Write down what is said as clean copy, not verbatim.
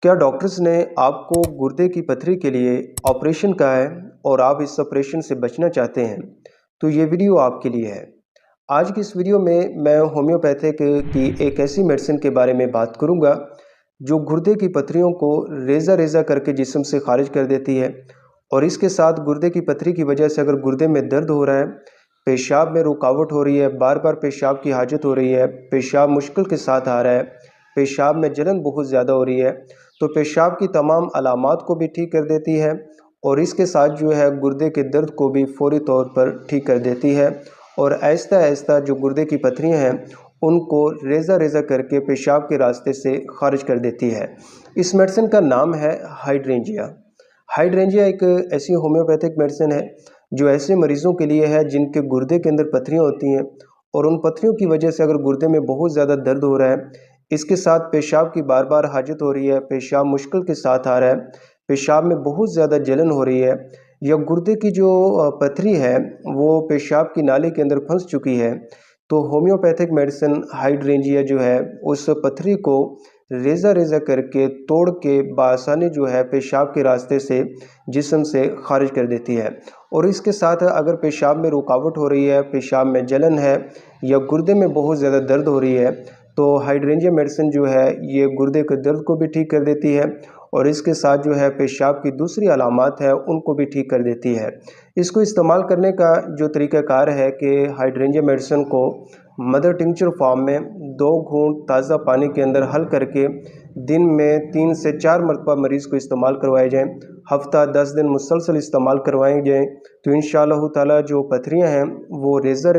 क्या डॉक्टर्स ने आपको गुर्दे की पथरी के लिए ऑपरेशन कहा है और आप इस ऑपरेशन से बचना चाहते हैं तो ये वीडियो आपके लिए है। आज की इस वीडियो में मैं होम्योपैथिक की एक ऐसी मेडिसिन के बारे में बात करूंगा जो गुर्दे की पथरियों को रेज़ा रेज़ा करके जिस्म से खारिज कर देती है। और इसके साथ गुर्दे की पथरी की वजह से अगर गुर्दे में दर्द हो रहा है, पेशाब में रुकावट हो रही है, बार बार पेशाब की हाजत हो रही है, पेशाब मुश्किल के साथ आ रहा है, पेशाब में जलन बहुत ज़्यादा हो रही है, तो पेशाब की तमाम अलामात को भी ठीक कर देती है और इसके साथ जो है गुर्दे के दर्द को भी फौरी तौर पर ठीक कर देती है और आहिस्ता आहिस्ता जो गुर्दे की पथरियाँ हैं उनको रेज़ा रेज़ा करके पेशाब के रास्ते से खारिज कर देती है। इस मेडिसिन का नाम है हाइड्रेंजिया। हाइड्रेंजिया एक ऐसी होम्योपैथिक मेडिसिन है जो ऐसे मरीज़ों के लिए है जिनके गुर्दे के अंदर पथरियाँ होती हैं और उन पथरियों की वजह से अगर गुर्दे में बहुत ज़्यादा दर्द हो रहा है, इसके साथ पेशाब की बार बार हाजत हो रही है, पेशाब मुश्किल के साथ आ रहा है, पेशाब में बहुत ज़्यादा जलन हो रही है, या गुर्दे की जो पथरी है वो पेशाब की नाली के अंदर फंस चुकी है, तो होम्योपैथिक मेडिसिन हाइड्रेंजिया जो है उस पथरी को रेज़ा रेज़ा करके तोड़ के बआसानी जो है पेशाब के रास्ते से जिस्म से खारिज कर देती है। और इसके साथ अगर पेशाब में रुकावट हो रही है, पेशाब में जलन है या गुर्दे में बहुत ज़्यादा दर्द हो रही है, तो हाइड्रेंजिया मेडिसिन जो है ये गुर्दे के दर्द को भी ठीक कर देती है और इसके साथ जो है पेशाब की दूसरी अलामात है उनको भी ठीक कर देती है। इसको इस्तेमाल करने का जो तरीक़ाकार है कि हाइड्रेंजिया मेडिसिन को मदर टिंचर फॉर्म में 2 घूंट ताज़ा पानी के अंदर हल करके दिन में 3 से 4 मरतबा मरीज़ को इस्तेमाल करवाए जाएँ। हफ्ता 10 दिन मुसलसल इस्तेमाल करवाए जाएँ तो इंशाअल्लाह ताला जो पथरियाँ हैं वो रेज़ा